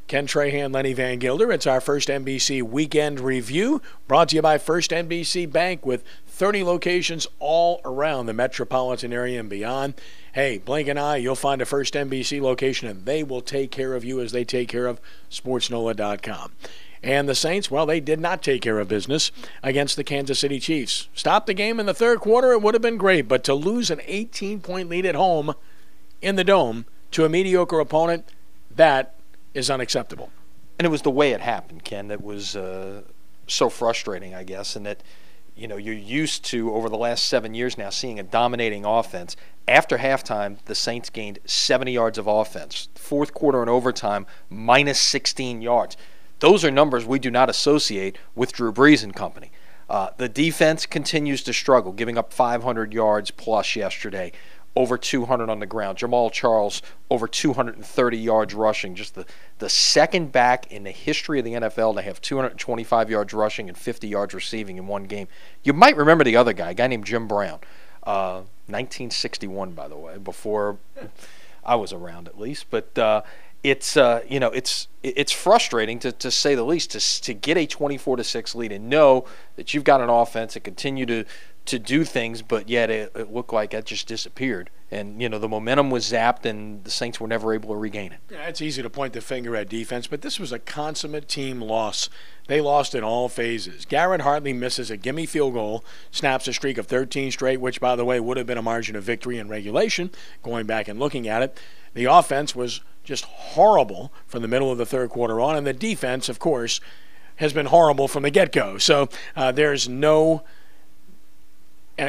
Ken Trahan, Lenny Vangilder. It's our first NBC Weekend Review, brought to you by First NBC Bank with 30 locations all around the metropolitan area and beyond. Hey, blink an eye, you'll find a First NBC location, and they will take care of you as they take care of SportsNola.com. And the Saints, well, they did not take care of business against the Kansas City Chiefs. Stopped the game in the third quarter, it would have been great, but to lose an 18-point lead at home in the Dome to a mediocre opponent, that is unacceptable. And it was the way it happened, Ken, that was so frustrating, I guess, and that, you know, you're used to, over the last 7 years now, seeing a dominating offense. After halftime, the Saints gained 70 yards of offense. Fourth quarter and overtime, minus 16 yards. Those are numbers we do not associate with Drew Brees and company. The defense continues to struggle, giving up 500 yards plus yesterday, over 200 on the ground. Jamal Charles, over 230 yards rushing. Just the second back in the history of the NFL to have 225 yards rushing and 50 yards receiving in one game. You might remember the other guy, a guy named Jim Brown. 1961, by the way, before I was around at least. But it's frustrating to say the least to get a 24-6 lead and know that you've got an offense that continue to do things, but yet it looked like it just disappeared. And, you know, the momentum was zapped and the Saints were never able to regain it. Yeah, it's easy to point the finger at defense, but this was a consummate team loss. They lost in all phases. Garrett Hartley misses a gimme field goal, snaps a streak of 13 straight, which, by the way, would have been a margin of victory in regulation, going back and looking at it. The offense was just horrible from the middle of the third quarter on, and the defense, of course, has been horrible from the get-go. So there's no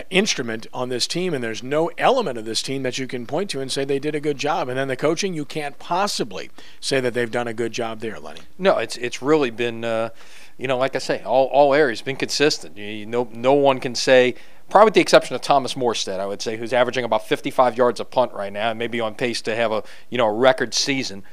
instrument on this team, and there's no element of this team that you can point to and say they did a good job. And then the coaching, you can't possibly say that they've done a good job there, Lenny. No, it's really been, like I say, all areas been consistent. No one can say, probably with the exception of Thomas Morstead, I would say, who's averaging about 55 yards a punt right now and maybe on pace to have a record season.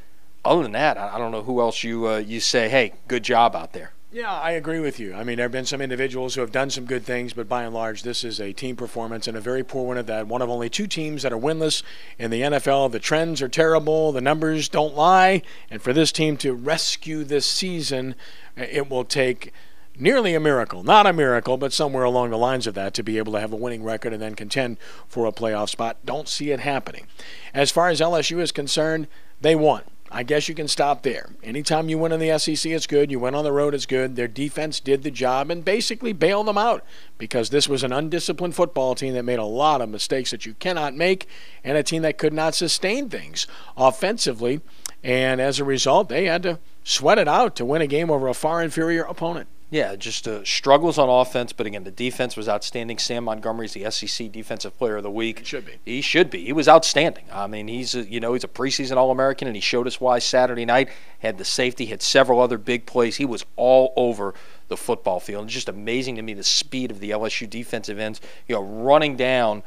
Other than that, I don't know who else you say, hey, good job out there. Yeah, I agree with you. I mean, there have been some individuals who have done some good things, but by and large, this is a team performance and a very poor one at that. One of only two teams that are winless in the NFL. The trends are terrible. The numbers don't lie. And for this team to rescue this season, it will take nearly a miracle. Not a miracle, but somewhere along the lines of that to be able to have a winning record and then contend for a playoff spot. Don't see it happening. As far as LSU is concerned, they won. I guess you can stop there. Anytime you win in the SEC, it's good. You win on the road, it's good. Their defense did the job and basically bailed them out because this was an undisciplined football team that made a lot of mistakes that you cannot make and a team that could not sustain things offensively. And as a result, they had to sweat it out to win a game over a far inferior opponent. Yeah, just struggles on offense, but again, the defense was outstanding. Sam Montgomery's the SEC Defensive Player of the Week. Should be. He should be. He was outstanding. I mean, he's a preseason All-American, and he showed us why Saturday night. Had the safety, had several other big plays. He was all over the football field. It's just amazing to me the speed of the LSU defensive ends, running down,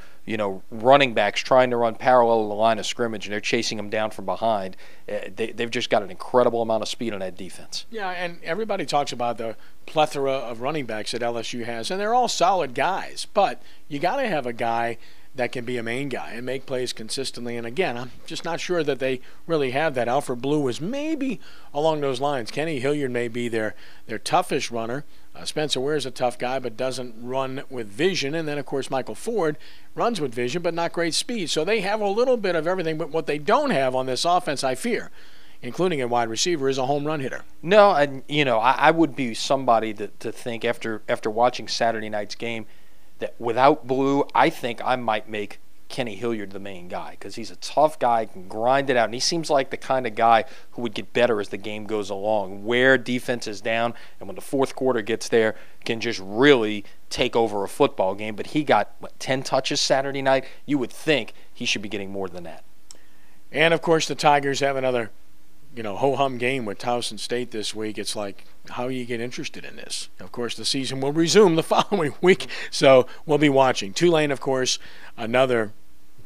running backs trying to run parallel to the line of scrimmage, and they're chasing them down from behind. They've just got an incredible amount of speed on that defense. Yeah, and everybody talks about the plethora of running backs that LSU has, and they're all solid guys, but you got to have a guy that can be a main guy and make plays consistently. And again, I'm just not sure that they really have that. Alfred Blue is maybe along those lines. Kenny Hilliard may be their toughest runner. Spencer Ware's a tough guy but doesn't run with vision. And then, of course, Michael Ford runs with vision but not great speed. So they have a little bit of everything. But what they don't have on this offense, I fear, including a wide receiver, is a home run hitter. No, and I would be somebody to think after watching Saturday night's game that without Blue, I think I might make Kenny Hilliard the main guy because he's a tough guy, can grind it out, and he seems like the kind of guy who would get better as the game goes along, wear defense is down, and when the fourth quarter gets there, can just really take over a football game. But he got, 10 touches Saturday night? You would think he should be getting more than that. And, of course, the Tigers have another ho-hum game with Towson State this week. It's like, how you get interested in this? Of course, the season will resume the following week, so we'll be watching. Tulane, of course, another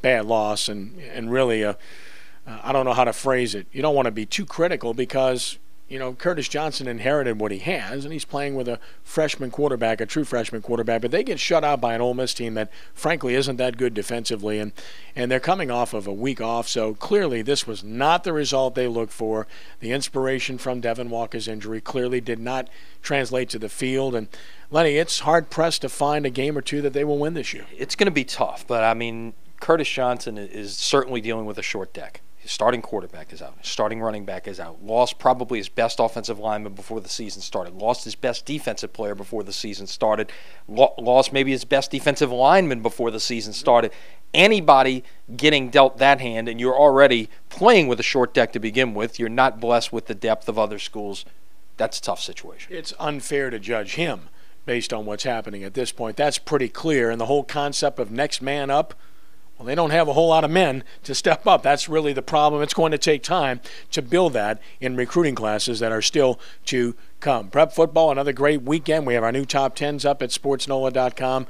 bad loss, and really, I don't know how to phrase it. You don't want to be too critical because Curtis Johnson inherited what he has, and he's playing with a freshman quarterback, a true freshman quarterback, but they get shut out by an Ole Miss team that, frankly, isn't that good defensively, and they're coming off of a week off, so clearly this was not the result they looked for. The inspiration from Devin Walker's injury clearly did not translate to the field, and Lenny, it's hard-pressed to find a game or two that they will win this year. It's going to be tough, but, Curtis Johnson is certainly dealing with a short deck. His starting quarterback is out. His starting running back is out. Lost probably his best offensive lineman before the season started. Lost his best defensive player before the season started. Lost maybe his best defensive lineman before the season started. Anybody getting dealt that hand, and you're already playing with a short deck to begin with, you're not blessed with the depth of other schools, that's a tough situation. It's unfair to judge him based on what's happening at this point. That's pretty clear, and the whole concept of next man up, well, they don't have a whole lot of men to step up. That's really the problem. It's going to take time to build that in recruiting classes that are still to come. Prep football, another great weekend. We have our new top 10s up at sportsnola.com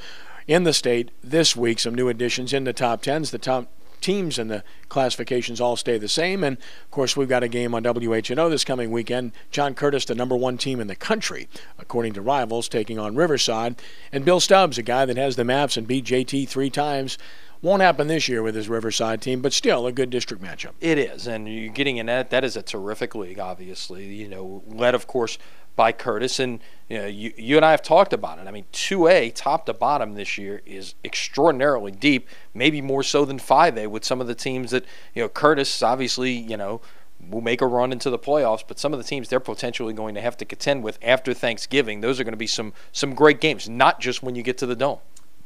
in the state this week. Some new additions in the top 10s. The top teams and the classifications all stay the same. And, of course, we've got a game on WHNO this coming weekend. John Curtis, the number one team in the country, according to Rivals, taking on Riverside. And Bill Stubbs, a guy that has the maps and beat JT 3 times. Won't happen this year with his Riverside team, but still a good district matchup. It is, and you're getting in that is a terrific league, obviously, led, of course, by Curtis. And you and I have talked about it. 2A, top to bottom this year, is extraordinarily deep, maybe more so than 5A with some of the teams that, Curtis, obviously, will make a run into the playoffs, but some of the teams they're potentially going to have to contend with after Thanksgiving, those are going to be some great games, not just when you get to the Dome.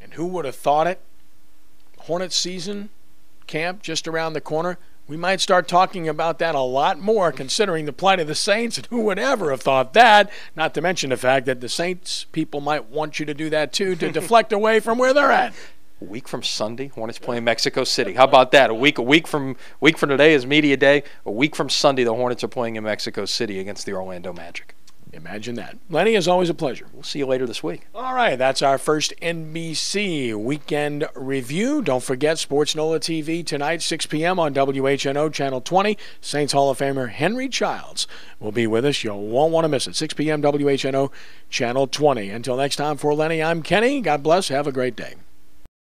And who would have thought it? Hornets season camp just around the corner. We might start talking about that a lot more considering the plight of the Saints, and who would ever have thought that, not to mention the fact that the Saints people might want you to do that too, to deflect away from where they're at. A week from Sunday, Hornets playing Mexico City. How about that? A week from today is media day. A week from Sunday, the Hornets are playing in Mexico City against the Orlando Magic. Imagine that. Lenny, is always a pleasure. We'll see you later this week. All right, that's our first NBC weekend review. Don't forget Sports NOLA TV tonight, 6 p.m. on WHNO Channel 20. Saints Hall of Famer Henry Childs will be with us. You won't want to miss it. 6 p.m. WHNO Channel 20. Until next time, for Lenny, I'm Kenny. God bless. Have a great day.